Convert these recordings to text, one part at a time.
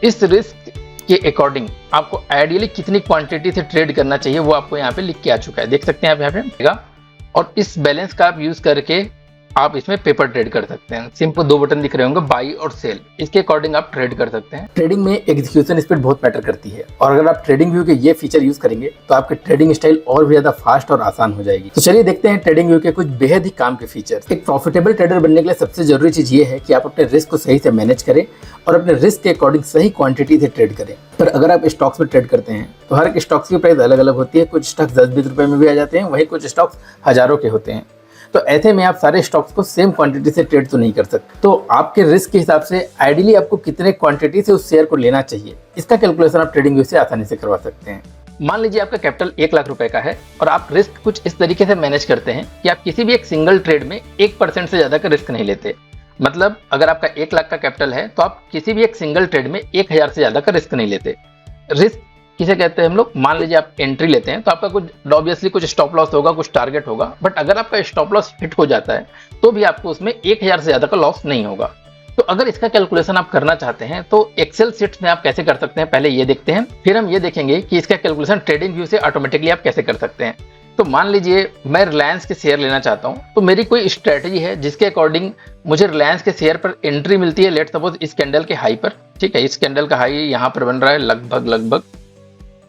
इस रिस्क के अकॉर्डिंग आपको आइडियली कितनी क्वांटिटी से ट्रेड करना चाहिए वो आपको यहाँ पे लिख के आ चुका है, देख सकते हैं आप यहाँ पे। और इस बैलेंस का आप यूज करके आप इसमें पेपर ट्रेड कर सकते हैं। सिंपल दो बटन दिख रहे होंगे, बाई और सेल, इसके अकॉर्डिंग आप ट्रेड कर सकते हैं। ट्रेडिंग में एग्जीक्यूशन स्पीड बहुत मैटर करती है, और अगर आप ट्रेडिंग व्यू के ये फीचर यूज करेंगे तो आपकी ट्रेडिंग स्टाइल और भी ज्यादा फास्ट और आसान हो जाएगी। तो चलिए देखते हैं ट्रेडिंग व्यू के कुछ बेहद ही काम के फीचर्स। एक प्रॉफिटेबल ट्रेडर बनने के लिए सबसे जरूरी चीज ये है कि आप अपने रिस्क को सही से मैनेज करें और अपने रिस्क के अकॉर्डिंग सही क्वांटिटी से ट्रेड करें। पर अगर आप स्टॉक्स में ट्रेड करते हैं तो हर एक स्टॉक्स की प्राइस अलग अलग होती है। कुछ स्टॉक्स 10-20 रुपए में भी आ जाते हैं, वहीं कुछ स्टॉक्स हजारों के होते हैं। तो ऐसे में आप सारे स्टॉक्स को सेम क्वांटिटी से ट्रेड तो नहीं कर सकते। तो आपके रिस्क के हिसाब से आइडियली आपको कितने क्वांटिटी से उस शेयर को लेना चाहिए, इसका कैलकुलेशन आप ट्रेडिंग व्यू से आसानी से करवा सकते हैं। मान लीजिए आपका कैपिटल 1 लाख रुपए का है और आप रिस्क कुछ इस तरीके से मैनेज करते हैं कि आप किसी भी एक सिंगल ट्रेड में 1% से ज्यादा का रिस्क नहीं लेते। मतलब अगर आपका 1 लाख का कैपिटल है तो आप किसी भी एक सिंगल ट्रेड में 1000 से ज्यादा का रिस्क नहीं लेते। रिस्क किसे कहते हैं हम लोग? मान लीजिए आप एंट्री लेते हैं तो आपका कुछ ऑब्वियसली कुछ स्टॉप लॉस होगा, कुछ टारगेट होगा, बट अगर आपका स्टॉप लॉस हिट हो जाता है तो भी आपको उसमें 1000 से ज्यादा का लॉस नहीं होगा। तो अगर इसका कैलकुलेशन आप करना चाहते हैं तो एक्सेल शीट्स में आप कैसे कर सकते हैं, पहले ये देखते हैं, फिर हम ये देखेंगे कि इसका कैलकुलेशन ट्रेडिंग व्यू से ऑटोमेटिकली आप कैसे कर सकते हैं। तो मान लीजिए मैं रिलायंस के शेयर लेना चाहता हूं, तो मेरी कोई स्ट्रेटजी है जिसके अकॉर्डिंग मुझे रिलायंस के शेयर पर एंट्री मिलती है। लेट सपोज इस कैंडल के हाई पर, ठीक है, इस कैंडल का हाई यहाँ पर बन रहा है लगभग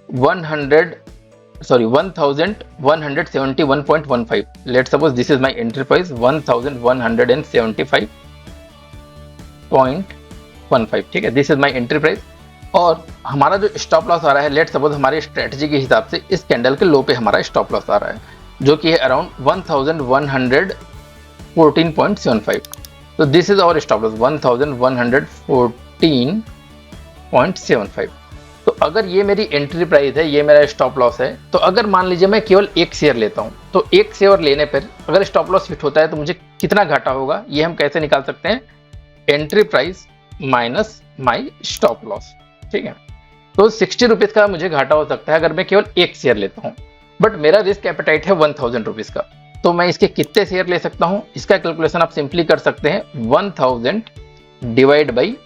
1171.15। Let suppose this is my entry price 1175.15, ठीक है, this is my entry price. और हमारा जो स्टॉप लॉस आ रहा है, लेट सपोज हमारी स्ट्रेटजी के हिसाब से इस कैंडल के लो पे हमारा स्टॉप लॉस आ रहा है जो कि है अराउंड 1114.75। तो this is our stop loss 1114.75। तो अगर ये मेरी एंट्री प्राइस है, ये मेरा स्टॉप लॉस है, तो अगर मान लीजिए मैं केवल एक शेयर लेता हूं तो एक शेयर लेने पर अगर स्टॉप लॉस हिट होता है तो मुझे कितना घाटा होगा, ये हम कैसे निकाल सकते हैं? एंट्री प्राइस माइनस माई स्टॉप लॉस, ठीक है। तो 60 रुपीज का मुझे घाटा हो सकता है अगर मैं केवल एक शेयर लेता हूं, बट मेरा रिस्क एपेटाइट है 1000 रुपीज का। तो मैं इसके कितने शेयर ले सकता हूं, इसका कैलकुलेशन आप सिंपली कर सकते हैं 1000 डिवाइड बाई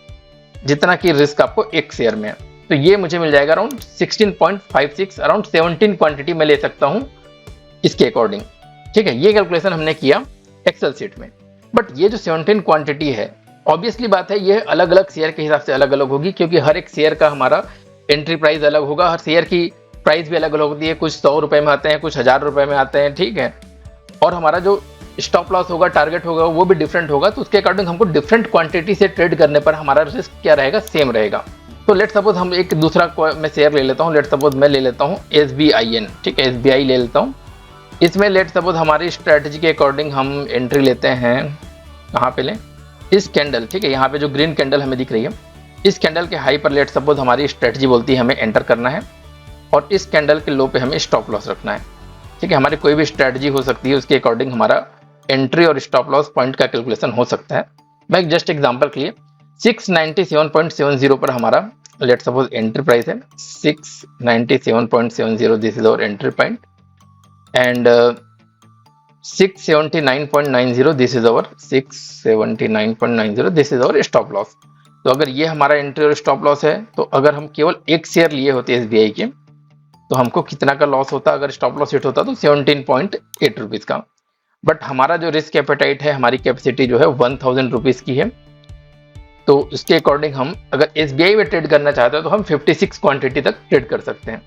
जितना की रिस्क आपको एक शेयर में है। तो ये मुझे मिल जाएगा अराउंड 16.56, अराउंड 17 क्वांटिटी मैं ले सकता हूं इसके अकॉर्डिंग, ठीक है। ये कैलकुलेशन हमने किया एक्सेल शीट में। बट ये जो 17 क्वांटिटी है, ऑब्वियसली बात है ये अलग अलग शेयर के हिसाब से अलग अलग होगी, क्योंकि हर एक शेयर का हमारा एंट्री प्राइस अलग होगा, हर शेयर की प्राइस भी अलग अलग होती है। कुछ 100 रुपए में आते हैं, कुछ 1000 रुपए में आते हैं, ठीक है। और हमारा जो स्टॉप लॉस होगा, टारगेट होगा, वो भी डिफरेंट होगा। तो उसके अकॉर्डिंग हमको डिफरेंट क्वांटिटी से ट्रेड करने पर हमारा रिस्क क्या रहेगा? सेम रहेगा। तो लेट सपोज हम एक दूसरा मैं शेयर ले लेता हूँ। लेट सपोज मैं ले लेता हूँ SBIN, ठीक है, SBI ले लेता हूँ। इसमें लेट सपोज हमारी स्ट्रेटजी के अकॉर्डिंग हम एंट्री लेते हैं, कहाँ पे लें? इस कैंडल, ठीक है, यहाँ पे जो ग्रीन कैंडल हमें दिख रही है, इस कैंडल के हाई पर लेट सपोज हमारी स्ट्रेटजी बोलती है हमें एंटर करना है, और इस कैंडल के लो पे हमें स्टॉप लॉस रखना है, ठीक है। हमारी कोई भी स्ट्रेटजी हो सकती है, उसके अकॉर्डिंग हमारा एंट्री और स्टॉप लॉस पॉइंट का कैलकुलेशन हो सकता है। मैं एक जस्ट एग्जांपल के लिए 697.70 पर हमारा लेट सपोज एंट्री प्राइस है 697.70, this is our entry point, and 679.90, this is our 679.90, this is our stop loss. तो अगर ये हमारा एंट्री और स्टॉप लॉस है, तो अगर हम केवल एक शेयर लिए होते SBI के तो हमको कितना का लॉस होता? अगर स्टॉप लॉस हिट होता तो 17.8 रुपीज का। बट हमारा जो रिस्क एपेटाइट है, हमारी कैपेसिटी जो है 1000 रुपीज की है। तो उसके अकॉर्डिंग हम अगर SBI में ट्रेड करना चाहते हैं तो हम 56 क्वांटिटी तक ट्रेड कर सकते हैं।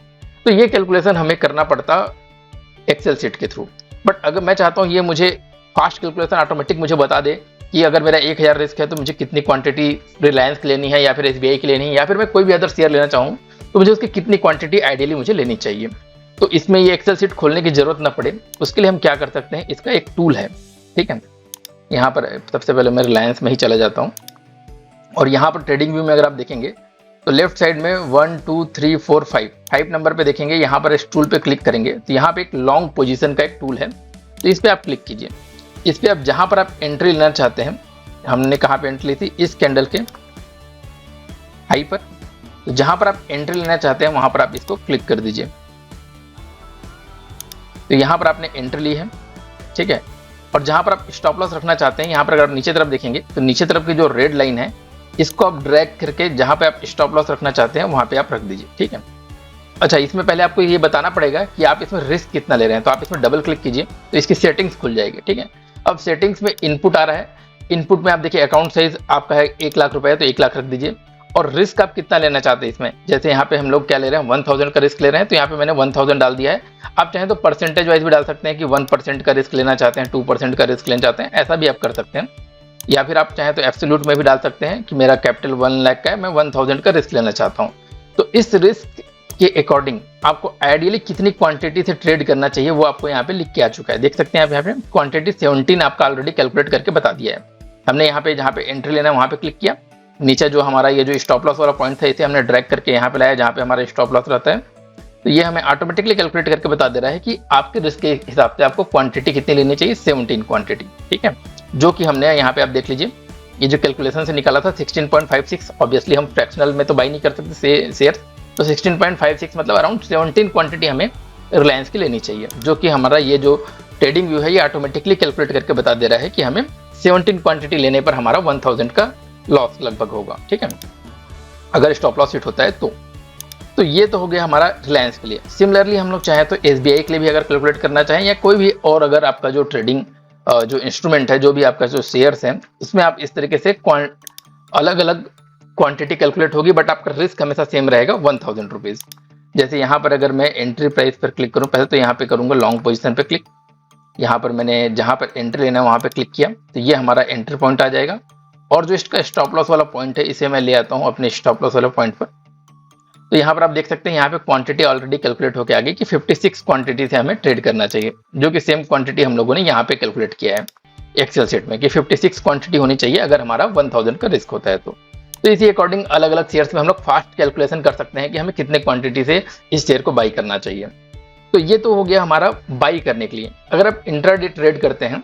तो ये कैलकुलेशन हमें करना पड़ता एक्सेल शीट के थ्रू। बट अगर मैं चाहता हूँ ये मुझे फास्ट कैलकुलेशन ऑटोमेटिक मुझे बता दे कि अगर मेरा 1000 रिस्क है तो मुझे कितनी क्वांटिटी रिलायंस की लेनी है, या फिर SBI की लेनी है, या फिर मैं कोई भी अदर शेयर लेना चाहूँ तो मुझे उसकी कितनी क्वांटिटी आइडियली मुझे लेनी चाहिए। तो इसमें ये एक्सेल शीट खोलने की जरूरत ना पड़े, उसके लिए हम क्या कर सकते हैं, इसका एक टूल है, ठीक है। यहाँ पर सबसे पहले मैं रिलायंस में ही चला जाता हूँ, और यहाँ पर ट्रेडिंग व्यू में अगर आप देखेंगे तो लेफ्ट साइड में 1 2 3 4 5 नंबर पे देखेंगे। यहाँ पर इस टूल पे क्लिक करेंगे तो यहाँ पे एक लॉन्ग पोजीशन का एक टूल है, तो इस पे आप क्लिक कीजिए। इस पे आप जहाँ पर आप एंट्री लेना चाहते हैं, हमने कहाँ पे एंट्री ली थी? इस कैंडल के हाई पर। तो जहाँ पर आप एंट्री लेना चाहते हैं वहाँ पर आप इसको क्लिक कर दीजिए। तो यहाँ पर आपने एंट्री ली है, ठीक है। और जहाँ पर आप स्टॉप लॉस रखना चाहते हैं, यहाँ पर अगर आप नीचे तरफ देखेंगे तो नीचे तरफ की जो रेड लाइन है इसको आप ड्रैग करके जहां पे आप स्टॉप लॉस रखना चाहते हैं वहां पे आप रख दीजिए, ठीक है। अच्छा, इसमें पहले आपको ये बताना पड़ेगा कि आप इसमें रिस्क कितना ले रहे हैं, तो आप इसमें डबल क्लिक कीजिए तो इसकी सेटिंग्स खुल जाएगी, ठीक है। अब सेटिंग्स में इनपुट आ रहा है, इनपुट में आप देखिए अकाउंट साइज आपका है 1 लाख रुपए, तो 1 लाख रख दीजिए। और रिस्क आप कितना लेना चाहते हैं इसमें, जैसे यहाँ पे हम लोग क्या ले रहे हैं 1000 का रिस्क ले रहे हैं, तो यहाँ पे मैंने 1000 डाल दिया है। आप चाहें तो परसेंटेज वाइज भी डाल सकते हैं कि 1% का रिस्क लेना चाहते हैं, 2% का रिस्क लेना चाहते हैं, ऐसा भी आप कर सकते हैं। या फिर आप चाहें तो एब्सोल्यूट में भी डाल सकते हैं कि मेरा कैपिटल 1 लाख का है, मैं 1000 का रिस्क लेना चाहता हूँ। तो इस रिस्क के अकॉर्डिंग आपको आइडियली कितनी क्वांटिटी से ट्रेड करना चाहिए वो आपको यहाँ पे लिख के आ चुका है, देख सकते हैं आप यहाँ पे क्वांटिटी 17 आपका ऑलरेडी कैलकुलेट करके बता दिया है। हमने यहाँ पे जहाँ पे एंट्री लेना है वहाँ पे क्लिक किया, नीचे जो हमारा ये जो स्टॉप लॉस वाला पॉइंट था इसे हमने ड्रैग करके यहाँ पे लाया जहाँ पे हमारा स्टॉप लॉस रहता है, तो ये हमें ऑटोमेटिकली कैलकुलेट करके बता दे रहा है कि आपके रिस्क के हिसाब से आपको क्वांटिटी कितनी लेनी चाहिए, 17 क्वांटिटी, ठीक है। जो कि हमने यहाँ पे आप देख लीजिए ये जो कैलकुलेशन से निकाला था 16.56, ऑब्वियसली हम फ्रैक्शनल में तो बाई नहीं कर सकते शेयर, तो 16.56 मतलब अराउंड 17 क्वांटिटी हमें रिलायंस की लेनी चाहिए, जो कि हमारा ये जो ट्रेडिंग व्यू है ये ऑटोमेटिकली कैलकुलेट करके बता दे रहा है कि हमें 17 क्वांटिटी लेने पर हमारा 1000 का लॉस लगभग होगा, ठीक है, अगर स्टॉप लॉस हिट होता है तो ये तो हो गया हमारा रिलायंस के लिए। सिमिलरली हम लोग चाहें तो SBI के लिए भी अगर कैलकुलेट करना चाहें या कोई भी और अगर आपका जो ट्रेडिंग जो इंस्ट्रूमेंट है, जो भी आपका जो शेयर्स हैं, उसमें आप इस तरीके से अलग अलग क्वांटिटी कैलकुलेट होगी, बट आपका रिस्क हमेशा सेम रहेगा 1000 रुपीज। जैसे यहाँ पर अगर मैं एंट्री प्राइस पर क्लिक करूँ, पहले तो यहाँ पे करूंगा लॉन्ग पोजीशन पे क्लिक, यहाँ पर मैंने जहाँ पर एंट्री लेना है वहाँ पे क्लिक किया तो ये हमारा एंट्री पॉइंट आ जाएगा। और जो इसका स्टॉप लॉस वाला पॉइंट है इसे मैं ले आता हूँ अपने स्टॉप लॉस वाला पॉइंट पर, तो यहाँ पर आप देख सकते हैं यहाँ पे क्वांटिटी ऑलरेडी कैलकुलेट होकर आ गई कि 56 क्वांटिटी से हमें ट्रेड करना चाहिए, जो कि सेम क्वांटिटी हम लोगों ने यहाँ पे कैलकुलेट किया है एक्सेल शीट में कि 56 क्वांटिटी होनी चाहिए अगर हमारा 1000 का रिस्क होता है। तो इसी अकॉर्डिंग अलग अलग शेयर्स में हम लोग फास्ट कैलकुलेशन कर सकते हैं कि हमें कितने क्वांटिटी से इस शेयर को बाई करना चाहिए। तो ये तो हो गया हमारा बाई करने के लिए। अगर आप इंट्राडे ट्रेड करते हैं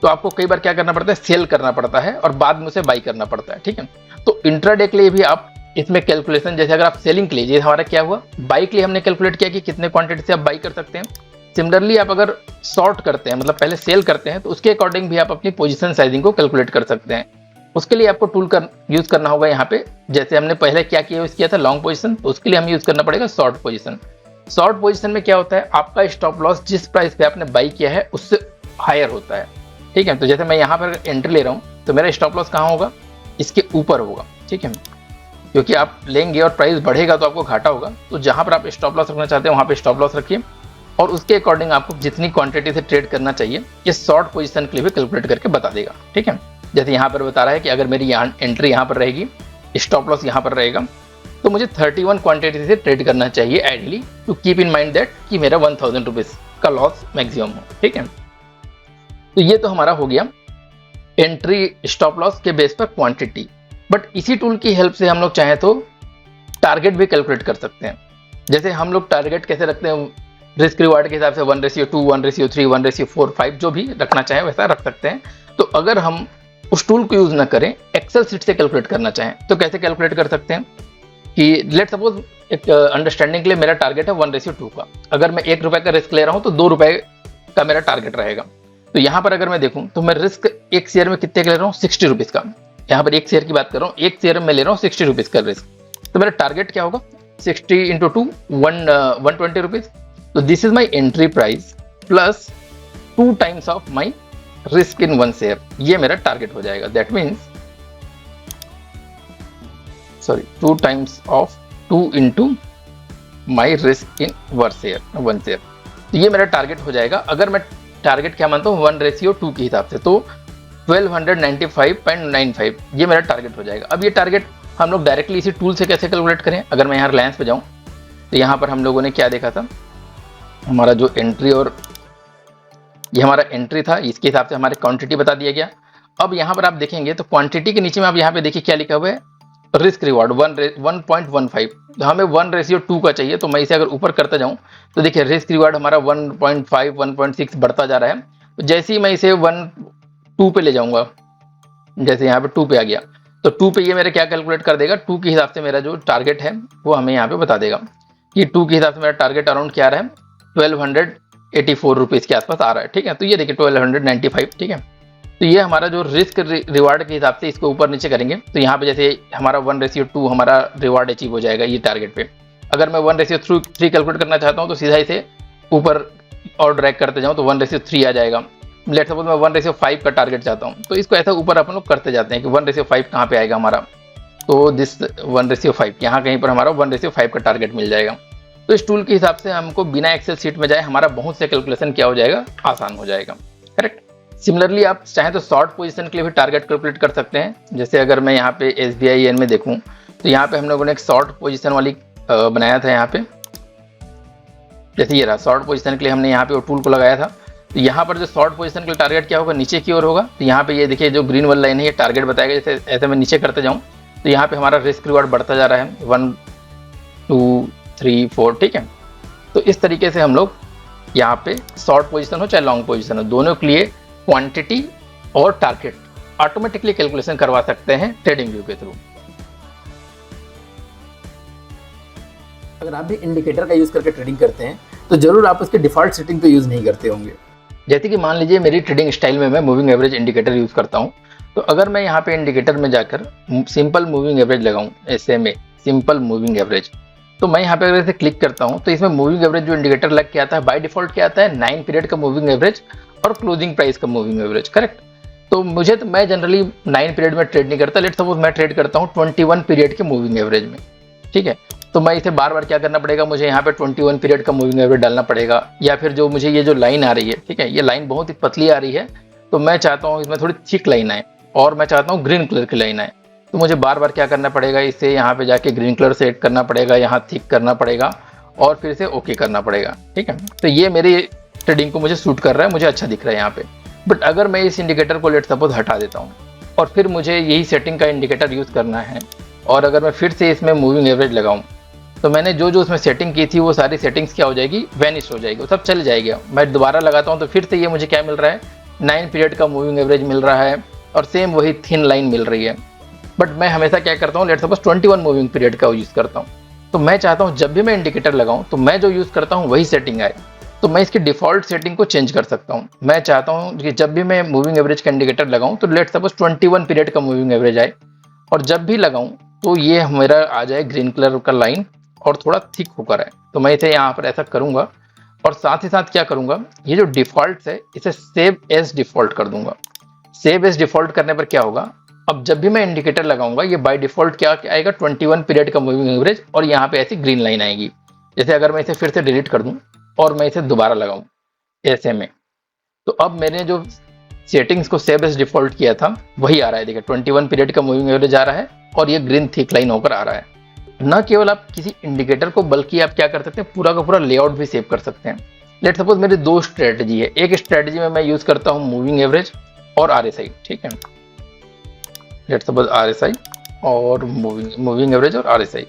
तो आपको कई बार क्या करना पड़ता है, सेल करना पड़ता है और बाद में उसे बाई करना पड़ता है, ठीक है। तो इंट्राडे के लिए भी आप इसमें कैलकुलेशन, जैसे अगर आप सेलिंग के लिए, जैसे हमारा क्या हुआ बाई के लिए हमने कैलकुलेट किया कि कितने क्वांटिटी से आप बाई कर सकते हैं। सिमिलरली आप अगर शॉर्ट करते हैं, मतलब पहले सेल करते हैं, तो उसके अकॉर्डिंग भी आप अपनी पोजीशन साइजिंग को कैलकुलेट कर सकते हैं। उसके लिए आपको टूल यूज करना होगा यहाँ पे, जैसे हमने पहले क्या किया था लॉन्ग पोजीशन, तो उसके लिए हमें यूज करना पड़ेगा शॉर्ट पोजीशन। शॉर्ट पोजीशन में क्या होता है, आपका स्टॉप लॉस जिस प्राइस पे आपने बाई किया है उससे हायर होता है, ठीक है। तो जैसे मैं यहाँ पर एंट्री ले रहा हूँ तो मेरा स्टॉप लॉस कहाँ होगा, इसके ऊपर होगा, ठीक है, क्योंकि आप लेंगे और प्राइस बढ़ेगा तो आपको घाटा होगा। तो जहां पर आप स्टॉप लॉस रखना चाहते हैं वहां पे स्टॉप लॉस रखिए और उसके अकॉर्डिंग आपको जितनी क्वांटिटी से ट्रेड करना चाहिए ये शॉर्ट पोजीशन के लिए भी कैलकुलेट करके बता देगा, ठीक है। जैसे यहाँ पर बता रहा है कि अगर मेरी एंट्री यहाँ पर रहेगी, स्टॉप लॉस यहाँ पर रहेगा, तो मुझे 31 क्वांटिटी से ट्रेड करना चाहिए ideally, to keep in mind that कि मेरा 1000 रुपीज का लॉस मैक्सिमम हो, ठीक है। तो ये तो हमारा हो गया एंट्री स्टॉप लॉस के बेस पर क्वांटिटी। बट इसी टूल की हेल्प से हम लोग चाहें तो टारगेट भी कैलकुलेट कर सकते हैं। जैसे हम लोग टारगेट कैसे रखते हैं, रिस्क रिवार्ड के हिसाब से 1:2, 1:3, 1:4, 5 जो भी रखना चाहें वैसा रख सकते हैं। तो अगर हम उस टूल को यूज ना करें, एक्सेल शीट से कैलकुलेट करना चाहें तो कैसे कैलकुलेट कर सकते हैं कि लेट सपोज एक अंडरस्टैंडिंग के लिए मेरा टारगेट है 1:2 का, अगर मैं 1 रुपए का रिस्क ले रहा हूं तो 2 रुपए का मेरा टारगेट रहेगा। तो यहाँ पर अगर मैं देखूं तो मैं रिस्क एक शेयर में कितने का ले रहा हूँ, 60 रुपीज का। यहाँ पर एक शेयर की बात कर रहा हूँ, एक शेयर में ले रहा हूँ 60 रुपीज का रिस्क, तो मेरा टारगेट क्या होगा 60 × 2 120 रुपीज। तो this is my entry price plus 2 times of my risk in 1 share, ये मेरा टारगेट हो जाएगा। That means 2 times of 2 × my risk in 1 share, तो ये मेरा टारगेट हो जाएगा। अगर मैं टारगेट क्या मानता हूँ 1:2 के हिसाब से, तो 1295.95 ये मेरा टारगेट हो जाएगा। अब ये टारगेट हम लोग डायरेक्टली इसी टूल से कैसे कैलकुलेट करें, अगर मैं यहाँ रिलायंस पे जाऊँ तो यहाँ पर हम लोगों ने क्या देखा था, हमारा जो एंट्री और ये हमारा एंट्री था, इसके हिसाब से हमारी क्वांटिटी बता दिया गया। अब यहाँ पर आप देखेंगे तो क्वांटिटी के नीचे में आप यहाँ पे देखिए क्या लिखा हुआ है, रिस्क रिवार्ड 1.15। तो हमें 1:2 का चाहिए, तो मैं इसे अगर ऊपर करता जाऊँ तो देखिए रिस्क रिवार्ड हमारा 1.5 1.6 बढ़ता जा रहा है। तो जैसे ही मैं इसे 1:2 पे ले जाऊंगा, जैसे यहाँ पे 2 पे आ गया, तो 2 पे ये मेरा क्या कैलकुलेट कर देगा, 2 के हिसाब से मेरा जो टारगेट है वो हमें यहाँ पे बता देगा कि 2 के हिसाब से मेरा टारगेट अराउंड क्या आ रहा है, 1284 रुपीज़ के आसपास आ रहा है, ठीक है। तो ये देखिए 1295, ठीक है। तो ये हमारा जो रिस्क रिवार्ड के हिसाब से इसको ऊपर नीचे करेंगे, तो यहाँ पे जैसे हमारा 1:2 हमारा रिवार्ड अचीव हो जाएगा ये टारगेट पे। अगर मैं 1:3 कैलकुलेट करना चाहता हूँ तो सीधा इसे ऊपर और ड्रैग करते जाऊँ तो 1:3 आ जाएगा। लेट सपोज मैं 1:5 का टारगेट चाहता हूँ, तो इसको ऐसा ऊपर अपन लोग करते जाते हैं कि 1:5 कहाँ पे आएगा हमारा, तो दिस 1:5 यहाँ कहीं पर हमारा 1:5 का टारगेट मिल जाएगा। तो इस टूल के हिसाब से हमको बिना एक्सेल सीट में जाए हमारा बहुत से कैलकुलेशन क्या हो जाएगा, आसान हो जाएगा। करेक्ट। सिमिलरली आप चाहें तो शॉर्ट पोजीशन के लिए भी टारगेट कैलकुलेट कर सकते हैं। जैसे अगर मैं यहाँ पे SBIN में देखूँ तो यहाँ पे हम लोगों ने एक शॉर्ट पोजीशन वाली बनाया था। यहाँ पे जैसे ये रहा, शॉर्ट पोजीशन के लिए हमने यहाँ पे वो टूल को लगाया था। तो यहाँ पर जो शॉर्ट पोजीशन के लिए टारगेट क्या होगा, नीचे की ओर होगा। तो यहाँ पे ये देखिए जो ग्रीन वाली लाइन है ये टारगेट बताएगा। जैसे ऐसे मैं नीचे करते जाऊँ तो यहाँ पे हमारा रिस्क रिवार्ड बढ़ता जा रहा है, 1 2 3 4, ठीक है। तो इस तरीके से हम लोग यहाँ पे शॉर्ट पोजीशन हो चाहे लॉन्ग पोजीशन हो, दोनों के लिए क्वांटिटी और टारगेट ऑटोमेटिकली कैलकुलेशन करवा सकते हैं ट्रेडिंग व्यू के थ्रू। अगर आप भी इंडिकेटर का यूज करके ट्रेडिंग करते हैं तो जरूर आप उसके डिफॉल्ट सेटिंग पे यूज नहीं करते होंगे। जैसे कि मान लीजिए मेरी ट्रेडिंग स्टाइल में मैं मूविंग एवरेज इंडिकेटर यूज करता हूं, तो अगर मैं यहाँ पे इंडिकेटर में जाकर सिंपल मूविंग एवरेज लगाऊं, SMA सिंपल मूविंग एवरेज, तो मैं यहाँ पे अगर इसे क्लिक करता हूँ तो इसमें मूविंग एवरेज जो इंडिकेटर लग के आता है बाय डिफॉल्ट क्या आता है, 9 पीरियड का मूविंग एवरेज और क्लोजिंग प्राइस का मूविंग एवरेज। करेक्ट। तो मैं जनरली 9 पीरियड में ट्रेड नहीं करता। लेट सपोज मैं ट्रेड करता हूँ 21 पीरियड के मूविंग एवरेज में, ठीक है। तो मैं इसे बार बार क्या करना पड़ेगा, मुझे यहाँ पे 21 पीरियड का मूविंग एवरेज डालना पड़ेगा, या फिर जो मुझे ये जो लाइन आ रही है, ठीक है, ये लाइन बहुत ही पतली आ रही है, तो मैं चाहता हूँ इसमें थोड़ी थिक लाइन आए और मैं चाहता हूँ ग्रीन कलर की लाइन आए। तो मुझे बार बार क्या करना पड़ेगा, इसे यहाँ पे जाके ग्रीन कलर सेट करना पड़ेगा, यहाँ थिक करना पड़ेगा और फिर इसे ओके करना पड़ेगा, ठीक है। तो ये मेरी ट्रेडिंग को मुझे सूट कर रहा है, मुझे अच्छा दिख रहा है यहाँ पे। बट अगर मैं इस इंडिकेटर को लेट सपोज हटा देता हूँ और फिर मुझे यही सेटिंग का इंडिकेटर यूज़ करना है, और अगर मैं फिर से इसमें मूविंग एवरेज लगाऊं, तो मैंने जो जो उसमें सेटिंग की थी वो सारी सेटिंग्स क्या हो जाएगी, वैनिश हो जाएगी, वो सब चल जाएगी। मैं दोबारा लगाता हूं तो फिर से ये मुझे क्या मिल रहा है, 9 पीरियड का मूविंग एवरेज मिल रहा है और सेम वही थिन लाइन मिल रही है। बट मैं हमेशा क्या करता हूँ, लेट सपोज 21 मूविंग पीरियड का यूज़ करता हूँ। तो मैं चाहता हूँ जब भी मैं इंडिकेटर लगाऊँ तो मैं जो यूज़ करता हूँ वही सेटिंग आए। तो मैं इसकी डिफॉल्ट सेटिंग को चेंज कर सकता हूँ। मैं चाहता हूँ कि जब भी मैं मूविंग एवरेज का इंडिकेटर लगाऊँ तो लेट सपोज 21 पीरियड का मूविंग एवरेज आए, और जब भी लगाऊँ तो ये मेरा आ जाए ग्रीन कलर का लाइन और थोड़ा थिक होकर है। तो मैं इसे यहाँ पर ऐसा करूँगा और साथ ही साथ क्या करूँगा, ये जो डिफॉल्ट है इसे सेव एज डिफॉल्ट कर दूंगा। सेव एज डिफॉल्ट करने पर क्या होगा, अब जब भी मैं इंडिकेटर लगाऊंगा ये बाय डिफॉल्ट क्या आएगा, 21 पीरियड का मूविंग एवरेज और यहाँ पे ऐसी ग्रीन लाइन आएगी। जैसे अगर मैं इसे फिर से डिलीट कर दूं और मैं इसे दोबारा लगाऊं ऐसे में, तो अब मैंने जो सेटिंग्स को सेव एज डिफॉल्ट किया था वही आ रहा है। देखिए 21 पीरियड का मूविंग एवरेज आ रहा है और ये ग्रीन थिक लाइन होकर आ रहा है। न केवल आप किसी इंडिकेटर को बल्कि आप क्या कर सकते हैं, पूरा का पूरा लेआउट भी सेव कर सकते हैं। लेट सपोज मेरी दो स्ट्रेटजी है, एक स्ट्रेटजी में मैं यूज करता हूँ मूविंग एवरेज और RSI, ठीक है। लेट सपोज RSI और मूविंग एवरेज और RSI,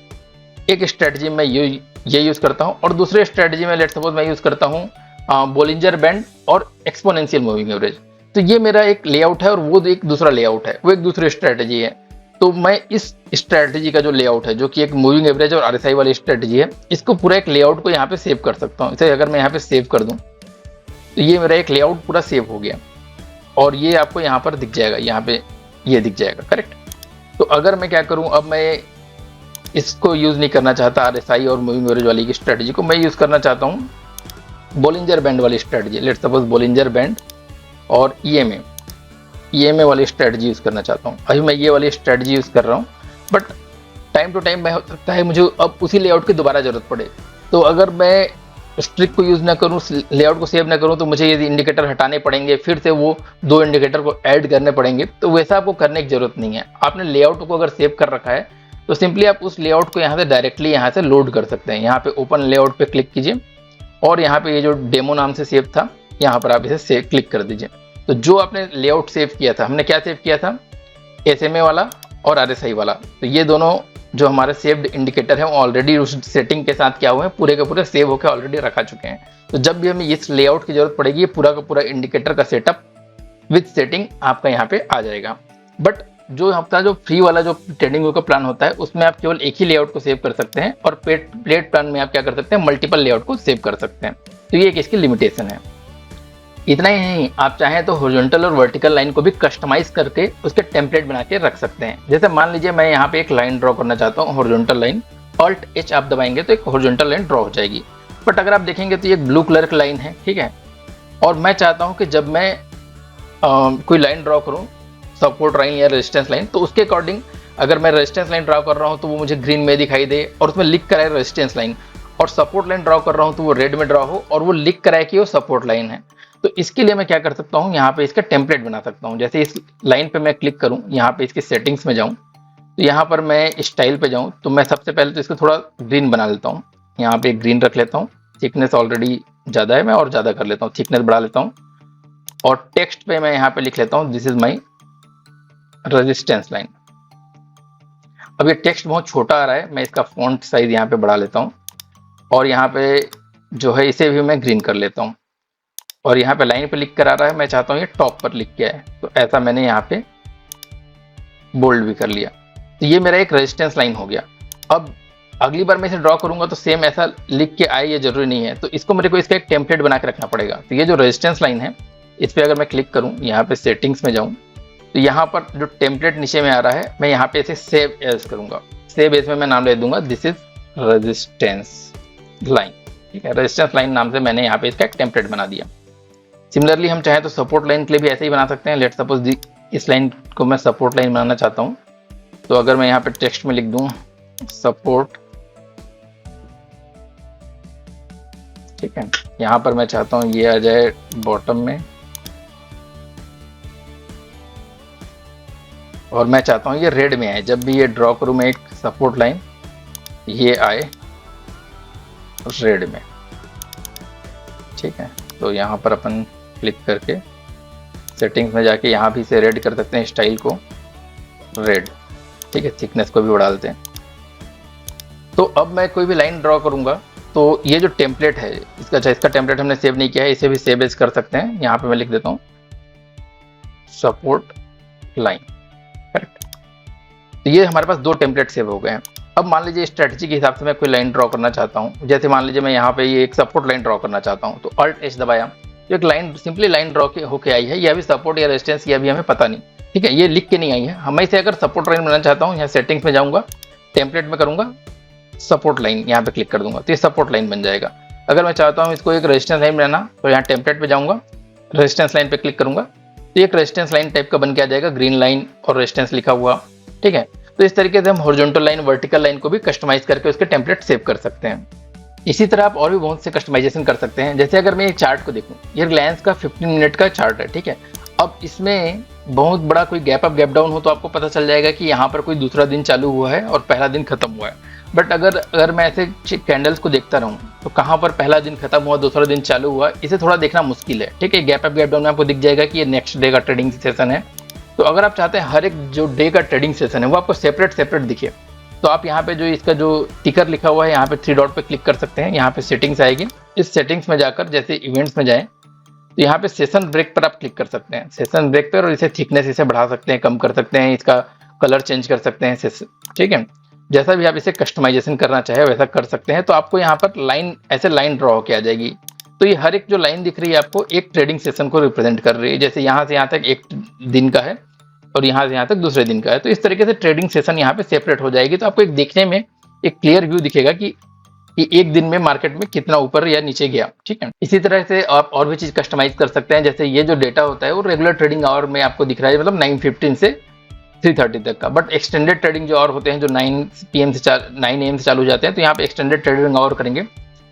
एक स्ट्रेटजी में ये यूज करता हूँ, और दूसरे स्ट्रेटजी में लेट सपोज मैं यूज करता हूँ बोलिंजर बैंड और एक्सपोनेंशियल मूविंग एवरेज। तो ये मेरा एक लेआउट है और वो एक दूसरा लेआउट है, वो एक दूसरी स्ट्रेटजी है। तो मैं इस स्ट्रेटजी का जो लेआउट है, जो कि एक मूविंग एवरेज और RSI वाली स्ट्रेटजी है, इसको पूरा एक लेआउट को यहाँ पे सेव कर सकता हूँ। इसे अगर मैं यहाँ पे सेव कर दूँ तो ये मेरा एक लेआउट पूरा सेव हो गया और ये आपको यहाँ पर दिख जाएगा, यहाँ पे ये दिख जाएगा, करेक्ट। तो अगर मैं क्या करूँ, अब मैं इसको यूज नहीं करना चाहता RSI और मूविंग एवरेज वाली की स्ट्रेटजी को, मैं यूज करना चाहता हूँ बोलिंजर बैंड वाली strategy. Let suppose Bollinger band और EMA वाली स्ट्रेटजी यूज करना चाहता हूँ। अभी मैं ये वाली स्ट्रेटजी यूज कर रहा हूँ, बट टाइम टू टाइम मैं हो सकता है मुझे अब उसी लेआउट की दोबारा जरूरत पड़े। तो अगर मैं स्ट्रिक को यूज ना करूँ, लेआउट को सेव ना करूँ, तो मुझे ये इंडिकेटर हटाने पड़ेंगे, फिर से वो दो इंडिकेटर को ऐड करने पड़ेंगे। तो वैसा आपको करने की जरूरत नहीं है। आपने लेआउट को अगर सेव कर रखा है तो सिंपली आप उस लेआउट को यहाँ से डायरेक्टली यहाँ से लोड कर सकते हैं। यहाँ पे ओपन लेआउट पे क्लिक कीजिए और यहाँ पे ये जो डेमो नाम से सेव था, यहाँ पर आप इसे सेव क्लिक कर दीजिए। तो जो आपने लेआउट सेव किया था, हमने क्या सेव किया था, SMA वाला और RSI वाला, तो ये दोनों जो हमारे सेव्ड इंडिकेटर है वो ऑलरेडी उस सेटिंग के साथ क्या हुए हैं, पूरे के पूरे सेव होकर ऑलरेडी रखा चुके हैं। तो जब भी हमें इस लेआउट की जरूरत पड़ेगी, ये पूरा का पूरा इंडिकेटर का सेटअप विद सेटिंग आपका यहाँ पे आ जाएगा। बट जो आपका जो फ्री वाला जो ट्रेडिंग का प्लान होता है उसमें आप केवल एक ही लेआउट को सेव कर सकते हैं, और पेड प्लान में आप क्या कर सकते हैं, मल्टीपल लेआउट को सेव कर सकते हैं। तो ये एक इसकी लिमिटेशन है। इतना ही नहीं, आप चाहें तो हॉरिजॉन्टल और वर्टिकल लाइन को भी कस्टमाइज करके उसके टेम्पलेट बना के रख सकते हैं। जैसे मान लीजिए मैं यहाँ पे एक लाइन ड्रॉ करना चाहता हूँ, हॉरिजॉन्टल लाइन, ऑल्ट एच आप दबाएंगे तो एक हॉरिजॉन्टल लाइन ड्रॉ हो जाएगी। बट अगर आप देखेंगे तो ये एक ब्लू कलर की लाइन है, ठीक है, और मैं चाहता हूँ कि जब मैं कोई लाइन ड्रॉ करूँ, सपोर्ट लाइन या रेजिस्टेंस लाइन, तो उसके अकॉर्डिंग अगर मैं रेजिस्टेंस लाइन ड्रॉ कर रहा हूँ तो वो मुझे ग्रीन में दिखाई दे और उसमें लिख कर आए रेजिस्टेंस लाइन, और सपोर्ट लाइन ड्रॉ कर रहा हूँ तो वो रेड में ड्रॉ हो और वो लिख कर आए कि वो सपोर्ट लाइन है। तो इसके लिए मैं क्या कर सकता हूँ, यहाँ पे इसका टेम्पलेट बना सकता हूँ। जैसे इस लाइन पे मैं क्लिक करूँ, यहाँ पे इसकी सेटिंग्स में जाऊँ, तो यहाँ पर मैं स्टाइल पे जाऊँ, तो मैं सबसे पहले तो इसको थोड़ा ग्रीन बना लेता हूँ। यहाँ पे ग्रीन रख लेता हूँ, थिकनेस ऑलरेडी ज़्यादा है, मैं और ज़्यादा कर लेता हूँ, थिकनेस बढ़ा लेता हूँ। और टेक्स्ट पे मैं यहाँ पे लिख लेता हूँ this is my resistance line. अब ये टेक्स्ट बहुत छोटा आ रहा है, मैं इसका फॉन्ट साइज यहाँ पे बढ़ा लेता हूँ और यहाँ पे जो है इसे भी मैं ग्रीन कर लेता हूँ। और यहाँ पे लाइन पे लिख कर आ रहा है, मैं चाहता हूँ ये टॉप पर लिख के आए, तो ऐसा मैंने यहाँ पे बोल्ड भी कर लिया। तो ये मेरा एक रेजिस्टेंस लाइन हो गया। अब अगली बार मैं इसे ड्रॉ करूंगा तो सेम ऐसा लिख के आए, ये जरूरी नहीं है, तो इसको मेरे को इसका एक टेम्पलेट बना के रखना पड़ेगा। तो ये जो रेजिस्टेंस लाइन है, इस पर अगर मैं क्लिक करूँ, यहाँ पे सेटिंग्स में जाऊँ, तो यहाँ पर जो टेम्पलेट नीचे में आ रहा है, मैं यहाँ पे इसे सेव एज करूंगा। सेव एज में मैं नाम दे दूंगा दिस इज रेजिस्टेंस लाइन, ठीक है, रेजिस्टेंस लाइन नाम से मैंने यहाँ पे इसका एक टेम्पलेट बना दिया। सिमिलरली हम चाहें तो सपोर्ट लाइन के लिए भी ऐसे ही बना सकते हैं। लेट सपोज इस लाइन को मैं सपोर्ट लाइन बनाना चाहता हूँ, तो अगर मैं यहाँ पे टेक्स्ट में लिख दूँ सपोर्ट, ठीक है, यहाँ पर मैं चाहता हूँ ये आ जाए बॉटम में, और मैं चाहता हूँ ये रेड में आए। जब भी ये ड्रॉ करूँ मैं एक सपोर्ट लाइन, ये आए रेड में, ठीक है। तो यहाँ पर अपन क्लिक करके सेटिंग्स में जाके यहाँ भी से रेड कर सकते हैं, स्टाइल को रेड, ठीक है, थिकनेस को भी बढ़ा देते हैं। तो अब मैं कोई भी लाइन ड्रॉ करूंगा तो ये जो टेम्पलेट है इसका टेम्पलेट हमने सेव नहीं किया है, इसे भी सेव एज कर सकते हैं। यहाँ पे मैं लिख देता हूँ सपोर्ट लाइन, करेक्ट। तो ये हमारे पास दो टेम्पलेट सेव हो गए हैं। अब मान लीजिए स्ट्रेटजी के हिसाब से मैं कोई लाइन ड्रॉ करना चाहता हूँ, जैसे मान लीजिए मैं यहाँ पे ये एक सपोर्ट लाइन ड्रॉ करना चाहता हूँ, तो ऑल्ट एच दबाया, तो एक लाइन सिंपली लाइन ड्रॉ होके आई है। यह भी सपोर्ट या रेजिस्टेंस या भी हमें पता नहीं, ठीक है, ये लिख के नहीं आई है। हमें इसे अगर सपोर्ट लाइन बनाना चाहता हूँ, यहाँ सेटिंग्स में जाऊँगा, टेम्पलेट में करूँगा सपोर्ट लाइन, यहाँ पे क्लिक कर दूंगा तो ये सपोर्ट लाइन बन जाएगा। अगर मैं चाहता हूँ इसको एक रेजिस्टेंस लाइन बनाना, तो यहाँ टेम्पलेट पे जाऊँगा, रेजिस्टेंस लाइन पे क्लिक करूँगा, तो एक रेजिस्टेंस लाइन टाइप का बन के आ जाएगा, ग्रीन लाइन और रेजिस्टेंस लिखा हुआ, ठीक है। तो इस तरीके से हम हॉरिजॉन्टल लाइन, वर्टिकल लाइन को भी कस्टमाइज करके उसके टेम्पलेट सेव कर सकते हैं। इसी तरह आप और भी बहुत से कस्टमाइजेशन कर सकते हैं। जैसे अगर मैं ये चार्ट को देखूँ, ये रिलायंस का 15 मिनट का चार्ट है, ठीक है। अब इसमें बहुत बड़ा कोई गैप अप गैप डाउन हो तो आपको पता चल जाएगा कि यहाँ पर कोई दूसरा दिन चालू हुआ है और पहला दिन खत्म हुआ है। बट अगर मैं ऐसे कैंडल्स को देखता रहूँ तो कहाँ पर पहला दिन खत्म हुआ, दूसरा दिन चालू हुआ, इसे थोड़ा देखना मुश्किल है, ठीक है। गैप अप गैप डाउन में आपको दिख जाएगा कि ये नेक्स्ट डे का ट्रेडिंग सेशन है। तो अगर आप चाहते हैं हर एक जो डे का ट्रेडिंग सेशन है वो आपको सेपरेट दिखे, तो आप यहाँ पे जो इसका जो टिकर लिखा हुआ है, यहाँ पे 3 डॉट पे क्लिक कर सकते हैं। यहाँ पे सेटिंग्स आएगी, इस सेटिंग्स में जाकर जैसे इवेंट्स में जाएं तो यहाँ पे सेशन ब्रेक पर आप क्लिक कर सकते हैं, सेशन ब्रेक पर, और इसे थिकनेस इसे बढ़ा सकते हैं, कम कर सकते हैं, इसका कलर चेंज कर सकते हैं, ठीक है। जैसा भी आप इसे कस्टमाइजेशन करना चाहे वैसा कर सकते हैं। तो आपको यहाँ पर लाइन ऐसे लाइन ड्रॉ होके आ जाएगी। तो ये हर एक जो लाइन दिख रही है आपको एक ट्रेडिंग सेशन को रिप्रेजेंट कर रही है। जैसे यहाँ से यहाँ तक एक दिन का है और यहाँ से यहाँ तक दूसरे दिन का है, तो इस तरीके से ट्रेडिंग सेशन यहाँ पे सेपरेट हो जाएगी। तो आपको एक देखने में एक क्लियर व्यू दिखेगा कि एक दिन में मार्केट में कितना ऊपर या नीचे गया, ठीक है। इसी तरह से आप और भी चीज कस्टमाइज कर सकते हैं। जैसे ये जो डेटा होता है वो रेगुलर ट्रेडिंग आवर में आपको दिख रहा है, मतलब 9:15 से 3:30 तक का। बट एक्सटेंडेड ट्रेडिंग जो आवर होते हैं जो 9 AM से चालू हो जाते हैं, तो यहाँ पे एक्सटेंडेड ट्रेडिंग आवर करेंगे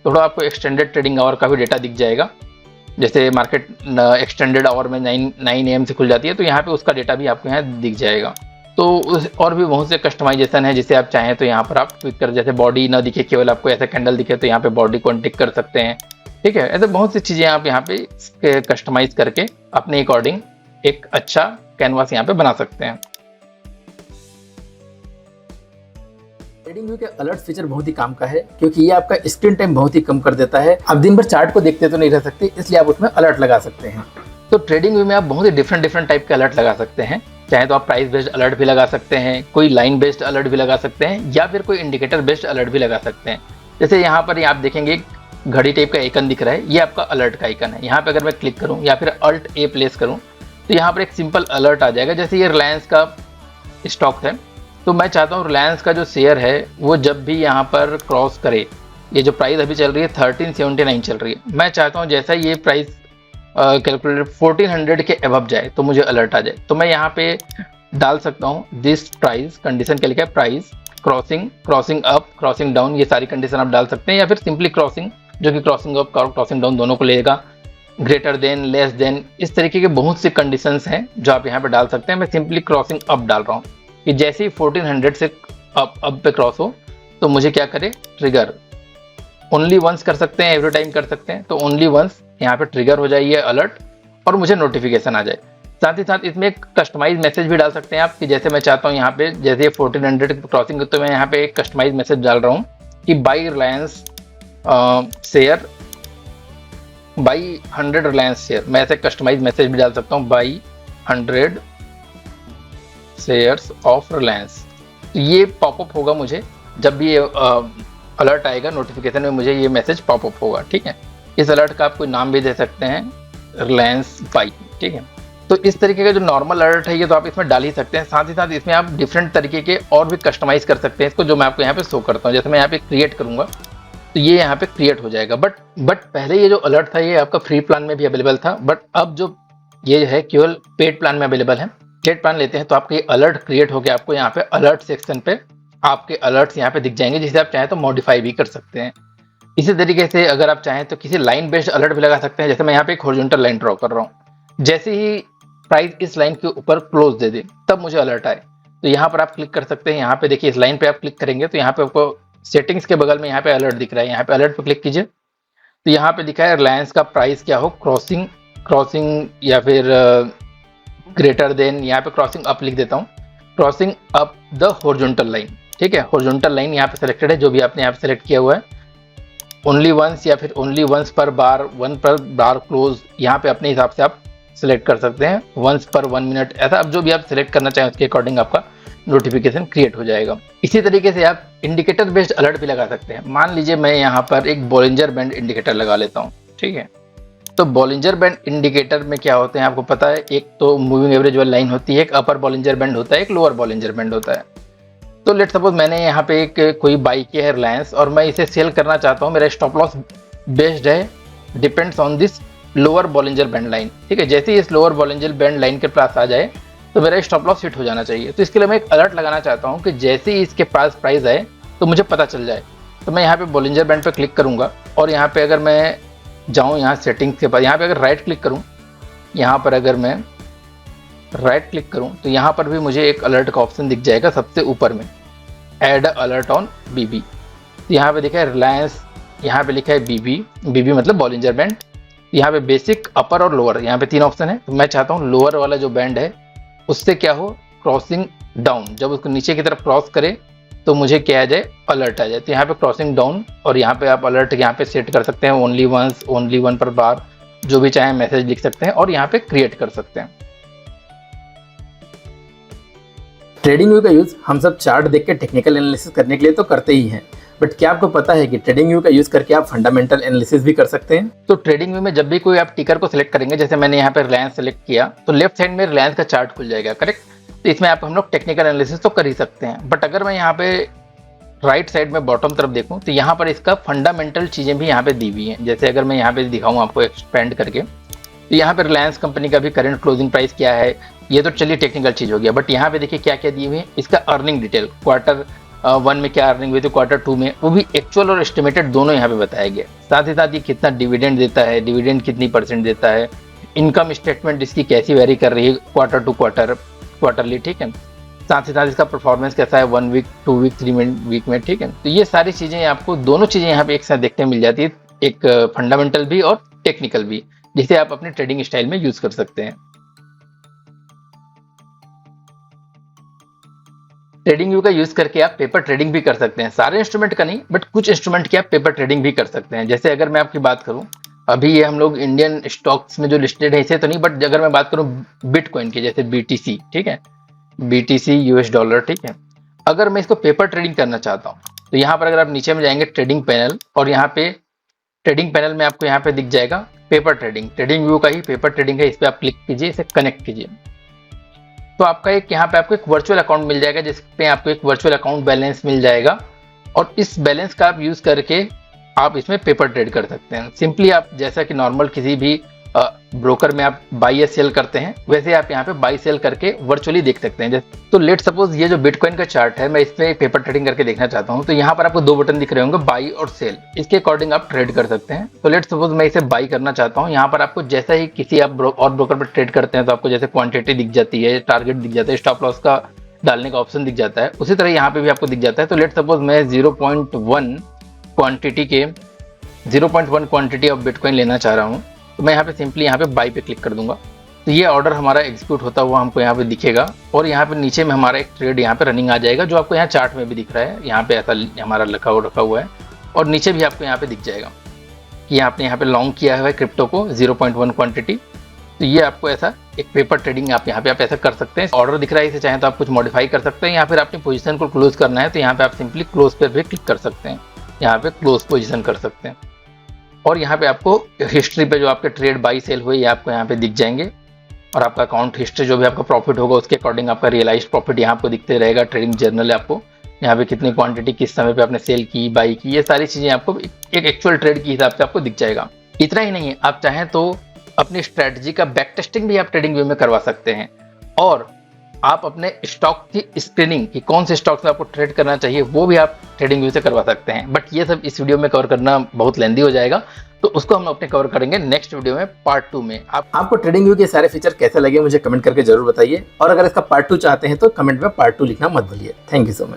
थोड़ा आपको एक्सटेंडेड ट्रेडिंग आवर का भी डेटा दिख जाएगा। जैसे मार्केट एक्सटेंडेड आवर में 9 AM से खुल जाती है, तो यहाँ पे उसका डेटा भी आपको यहाँ दिख जाएगा। तो और भी बहुत से कस्टमाइजेशन है, जिसे आप चाहें तो यहाँ पर आप क्लिक कर, जैसे बॉडी ना दिखे, केवल आपको ऐसा कैंडल दिखे तो यहाँ पे बॉडी को टिक कर सकते हैं, ठीक है। ऐसे बहुत सी चीज़ें आप यहाँ पे कस्टमाइज करके अपने अकॉर्डिंग एक अच्छा कैनवास यहाँ पे बना सकते हैं। ट्रेडिंग व्यू के अलर्ट फीचर बहुत ही काम का है, क्योंकि ये आपका स्क्रीन टाइम बहुत ही कम कर देता है। आप दिन भर चार्ट को देखते तो नहीं रह सकते, इसलिए आप उसमें अलर्ट लगा सकते हैं। तो ट्रेडिंग व्यू में आप बहुत ही डिफरेंट टाइप के अलर्ट लगा सकते हैं। चाहे तो आप प्राइस बेस्ड अलर्ट भी लगा सकते हैं, कोई लाइन बेस्ड अलर्ट भी लगा सकते हैं, या फिर कोई इंडिकेटर बेस्ड अलर्ट भी लगा सकते हैं। जैसे यहाँ पर आप देखेंगे घड़ी टाइप का आइकन दिख रहा है, ये आपका अलर्ट का आइकन है। यहाँ पे अगर मैं क्लिक करूँ या फिर अल्ट ए प्लेस करूँ तो यहाँ पर एक सिंपल अलर्ट आ जाएगा। जैसे ये रिलायंस का स्टॉक है, तो मैं चाहता हूँ रिलायंस का जो शेयर है वो जब भी यहाँ पर क्रॉस करे, ये जो प्राइस अभी चल रही है 1379 चल रही है, मैं चाहता हूँ जैसा ये प्राइस कैलकुलेटर 1400 के अबव जाए तो मुझे अलर्ट आ जाए। तो मैं यहाँ पे डाल सकता हूँ दिस प्राइस, कंडीशन क्या लिखा है, price crossing, crossing up, crossing down, ये सारी कंडीशन आप डाल सकते हैं। या फिर सिंपली क्रॉसिंग, जो कि क्रॉसिंग अप और क्रॉसिंग डाउन दोनों को लेगा, ग्रेटर देन, लेस देन, इस तरीके के बहुत से कंडीशंस हैं जो आप यहाँ पे डाल सकते हैं। मैं सिंपली क्रॉसिंग अप डाल रहा हूँ कि जैसे ही 1400 से अप पे क्रॉस हो तो मुझे क्या करे, ट्रिगर ओनली वंस कर सकते हैं, एवरी टाइम कर सकते हैं, तो ओनली वंस यहाँ पे ट्रिगर हो जाए ये अलर्ट और मुझे नोटिफिकेशन आ जाए। साथ ही साथ इसमें एक कस्टमाइज मैसेज भी डाल सकते हैं आप कि जैसे मैं चाहता हूँ यहाँ पे जैसे 1400 क्रॉसिंग, तो मैं यहाँ पे एक कस्टमाइज मैसेज डाल रहा हूँ कि by Reliance share, by 100 Reliance share, मैं ऐसे कस्टमाइज मैसेज भी डाल सकता हूँ, बाई 100 शेयर्स ऑफ रिलायंस। तो ये पॉपअप होगा मुझे जब भी ये अलर्ट आएगा नोटिफिकेशन में, मुझे ये मैसेज पॉपअप होगा। ठीक है, इस अलर्ट का आप कोई नाम भी दे सकते हैं, रिलायंस बाई। ठीक है, तो इस तरीके का जो नॉर्मल अलर्ट है ये तो आप इसमें डाल ही सकते हैं। साथ ही साथ इसमें आप डिफरेंट तरीके के और भी कस्टमाइज कर सकते हैं इसको, जो मैं आपको यहाँ पे शो करता हूँ। जैसे मैं यहाँ पे क्रिएट करूंगा तो ये यहाँ पे क्रिएट हो जाएगा। बट पहले ये जो अलर्ट था ये आपका फ्री प्लान में भी अवेलेबल था, बट अब जो ये है केवल पेड प्लान में अवेलेबल है। पेड प्लान लेते हैं तो आपके अलर्ट क्रिएट होकर आपको यहाँ पे अलर्ट सेक्शन पे आपके अलर्ट्स यहाँ पे दिख जाएंगे, जिसे आप चाहें तो मॉडिफाई भी कर सकते हैं। इसी तरीके से अगर आप चाहें तो किसी लाइन बेस्ड अलर्ट भी लगा सकते हैं। जैसे मैं यहाँ पे एक हॉरिजॉन्टल लाइन ड्रॉ कर रहा हूँ, जैसे ही प्राइस इस लाइन के ऊपर क्लोज दे दे तब मुझे अलर्ट आए, तो यहाँ पर आप क्लिक कर सकते हैं। यहाँ पे देखिए इस लाइन पे आप क्लिक करेंगे तो यहाँ पे आपको सेटिंग्स के बगल में यहाँ पे अलर्ट दिख रहा है, यहाँ पे अलर्ट पे क्लिक कीजिए तो यहाँ पे दिखा है रिलायंस का प्राइस क्या हो, क्रॉसिंग, क्रॉसिंग या फिर ग्रेटर देन, यहाँ पे क्रॉसिंग अप लिख देता हूँ, crossing up the horizontal line. ठीक है, हॉरिजॉन्टल लाइन यहाँ पे सेलेक्टेड है, जो भी आपने यहाँ पे सेलेक्ट किया हुआ है। ओनली वंस या फिर ओनली वंस पर बार, वन पर बार क्लोज, यहाँ पे अपने हिसाब से आप सिलेक्ट कर सकते हैं, वंस पर 1 मिनट, ऐसा अब जो भी आप सिलेक्ट करना चाहें उसके अकॉर्डिंग आपका नोटिफिकेशन क्रिएट हो जाएगा। इसी तरीके से आप इंडिकेटर बेस्ड अलर्ट भी लगा सकते हैं। मान लीजिए मैं यहाँ पर एक बॉलिंजर बैंड इंडिकेटर लगा लेता हूँ। ठीक है, तो बॉलिंजर बैंड इंडिकेटर में क्या होते हैं आपको पता है, एक तो मूविंग एवरेज वाली लाइन होती है, एक अपर बॉलिंजर बैंड होता है, एक लोअर बॉलिंजर बैंड होता है। तो लेट सपोज मैंने यहाँ पे एक कोई बाई किया है रिलायंस और मैं इसे सेल करना चाहता हूँ, मेरा स्टॉप लॉस बेस्ड है, depends on this lower Bollinger band line. ठीक है, जैसे ही इस लोअर बॉलिंजर बैंड लाइन के पास आ जाए तो मेरा स्टॉप लॉस हिट हो जाना चाहिए। तो इसके लिए मैं एक अलर्ट लगाना चाहता हूँ कि जैसे ही इसके पास प्राइस आए तो मुझे पता चल जाए। तो मैं यहाँ पे बॉलिंजर बैंड पे क्लिक करूंगा और यहाँ पे अगर मैं जाऊँ यहाँ सेटिंग्स के पास, यहाँ पे अगर राइट क्लिक करूँ, यहाँ पर अगर मैं राइट क्लिक करूँ तो यहाँ पर भी मुझे एक अलर्ट का ऑप्शन दिख जाएगा सबसे ऊपर में, एड अलर्ट ऑन बीबी। तो यहाँ पे लिखा है रिलायंस, यहाँ पे लिखा है बीबी, बीबी मतलब बॉलिंजर बैंड। यहाँ पे बेसिक, अपर और लोअर, यहाँ पे 3 ऑप्शन है। तो मैं चाहता हूँ लोअर वाला जो बैंड है उससे क्या हो, क्रॉसिंग डाउन, जब उसको नीचे की तरफ क्रॉस करे तो मुझे क्या आ जाए, अलर्ट आ जाए। तो यहाँ पे क्रॉसिंग डाउन, और यहाँ पे आप अलर्ट यहाँ पे सेट कर सकते हैं, ओनली वंस, ओनली वन पर बार, जो भी चाहे मैसेज लिख सकते हैं और यहाँ पे क्रिएट कर सकते हैं। ट्रेडिंग व्यू का यूज हम सब चार्ट देख के टेक्निकल एनालिसिस करने के लिए तो करते ही हैं, बट क्या आपको पता है कि ट्रेडिंग व्यू का यूज करके आप फंडामेंटल एनालिसिस भी कर सकते हैं? तो ट्रेडिंग व्यू में जब भी कोई आप टिकर को सिलेक्ट करेंगे, जैसे मैंने यहाँ पे रिलायंस सेलेक्ट किया तो लेफ्ट साइड में रिलायंस का चार्ट खुल जाएगा, करेक्ट। तो इसमें आप हम लोग टेक्निकल एनालिसिस तो कर ही सकते हैं, बट अगर मैं यहाँ पे राइट साइड में बॉटम तरफ देखूँ तो यहाँ पर इसका फंडामेंटल चीजें भी यहाँ पे दी हुई हैं। जैसे अगर मैं यहाँ पे दिखाऊँ आपको एक्सपेंड करके, तो यहाँ पे रिलायंस कंपनी का भी करंट क्लोजिंग प्राइस क्या है, ये तो चलिए टेक्निकल चीज हो गया, बट यहाँ पे देखिए क्या क्या दिए हुए हैं, इसका अर्निंग डिटेल, क्वार्टर 1 में क्या अर्निंग हुई थी, क्वार्टर 2 में, वो भी एक्चुअल और एस्टिमेटेड दोनों यहाँ पे बताया गया। साथ ही साथ ये कितना डिविडेंड देता है, डिविडेंड कितनी % देता है, इनकम स्टेटमेंट इसकी कैसी वेरी कर रही है क्वार्टर टू क्वार्टर, क्वार्टरली। ठीक है, साथ ही साथ इसका परफॉर्मेंस कैसा है 1 वीक, 2 वीक, 3 वीक में। ठीक है, तो ये सारी चीजें आपको, दोनों चीजें यहाँ पे एक साथ देखने मिल जाती है, एक फंडामेंटल भी और टेक्निकल भी, जिसे आप अपने ट्रेडिंग स्टाइल में यूज कर सकते हैं। ट्रेडिंग व्यू का यूज करके आप पेपर ट्रेडिंग भी कर सकते हैं, सारे इंस्ट्रूमेंट का नहीं, बट कुछ इंस्ट्रूमेंट की आप पेपर ट्रेडिंग भी कर सकते हैं। जैसे अगर मैं आपकी बात करूं, अभी ये हम लोग इंडियन स्टॉक्स में जो लिस्टेड है इसे तो नहीं, बट अगर मैं बात करूं बिटकॉइन की, जैसे BTC, ठीक है, BTC US डॉलर, ठीक है, अगर मैं इसको पेपर ट्रेडिंग करना चाहता हूं तो यहाँ पर अगर आप नीचे में जाएंगे ट्रेडिंग पैनल और यहाँ पे ट्रेडिंग पैनल में आपको यहाँ पे दिख जाएगा पेपर ट्रेडिंग, ट्रेडिंग व्यू का ही पेपर ट्रेडिंग है, इस पर आप क्लिक कीजिए, इसे कनेक्ट कीजिए। तो आपका एक यहाँ पे आपको एक वर्चुअल अकाउंट मिल जाएगा, जिस पे आपको एक वर्चुअल अकाउंट बैलेंस मिल जाएगा और इस बैलेंस का आप यूज करके आप इसमें पेपर ट्रेड कर सकते हैं। सिंपली आप जैसा कि नॉर्मल किसी भी ब्रोकर में आप बाई या सेल करते हैं, वैसे आप यहाँ पे बाई सेल करके वर्चुअली देख सकते हैं। तो लेट सपोज ये जो बिटकॉइन का चार्ट है, मैं इसमें पेपर ट्रेडिंग करके देखना चाहता हूँ, तो यहाँ पर आपको दो बटन दिख रहे होंगे, बाई और सेल। इसके अकॉर्डिंग आप ट्रेड कर सकते हैं। तो लेट सपोज मैं इसे बाई करना चाहता हूँ, यहाँ पर आपको जैसा ही किसी आप और ब्रोकर पर ट्रेड करते हैं तो आपको जैसे क्वांटिटी दिख जाती है, टारगेट दिख जाता है, स्टॉप लॉस का डालने का ऑप्शन दिख जाता है, उसी तरह यहाँ पे भी आपको दिख जाता है। तो लेट सपोज मैं 0.1 क्वांटिटी ऑफ बिटकॉइन लेना चाह रहा हूँ, तो मैं यहाँ पे सिंपली यहाँ पे बाई पे क्लिक कर दूंगा। तो ये ऑर्डर हमारा एग्जीक्यूट होता हुआ हमको यहाँ पे दिखेगा और यहाँ पे नीचे में हमारा एक ट्रेड यहाँ पे रनिंग आ जाएगा, जो आपको यहाँ चार्ट में भी दिख रहा है। यहाँ पे ऐसा हमारा रखा हुआ है और नीचे भी आपको यहाँ पे दिख जाएगा कि आपने यहाँ पे लॉन्ग किया है क्रिप्टो को 0.1 क्वांटिटी। तो ये आपको ऐसा एक पेपर ट्रेडिंग आप यहाँ पे आप ऐसा कर सकते हैं। ऑर्डर दिख रहा है, इसे चाहें तो आप कुछ मॉडिफाई कर सकते हैं, या फिर अपनी पोजीशन को क्लोज करना है तो यहाँ पे आप सिंपली क्लोज पर भी क्लिक कर सकते हैं, यहाँ पे क्लोज पोजीशन कर सकते हैं। और यहाँ पे आपको हिस्ट्री पे जो आपके ट्रेड बाई सेल हुए ये आपको यहाँ पे दिख जाएंगे और आपका अकाउंट हिस्ट्री जो भी आपका प्रॉफिट होगा उसके अकॉर्डिंग आपका रियलाइज्ड प्रॉफिट यहाँ आपको दिखते रहेगा। ट्रेडिंग जर्नल है, आपको यहाँ पे कितनी क्वांटिटी किस समय पे आपने सेल की, बाई की, ये सारी चीजें आपको एक एक्चुअल ट्रेड के हिसाब से आपको दिख जाएगा। इतना ही नहीं है, आप चाहें तो अपनी स्ट्रेटजी का बैक टेस्टिंग भी आप ट्रेडिंग व्यू में करवा सकते हैं और आप अपने स्टॉक की स्क्रीनिंग कि कौन से स्टॉक्स में आपको ट्रेड करना चाहिए वो भी आप ट्रेडिंग व्यू से करवा सकते हैं। बट ये सब इस वीडियो में कवर करना बहुत लेंदी हो जाएगा, तो उसको हम अपने कवर करेंगे नेक्स्ट वीडियो में, पार्ट 2 में। आपको ट्रेडिंग व्यू के सारे फीचर कैसे लगे मुझे कमेंट करके जरूर बताइए और अगर इसका पार्ट 2 चाहते हैं तो कमेंट में पार्ट 2 लिखना मत भूलिए। Thank you so much.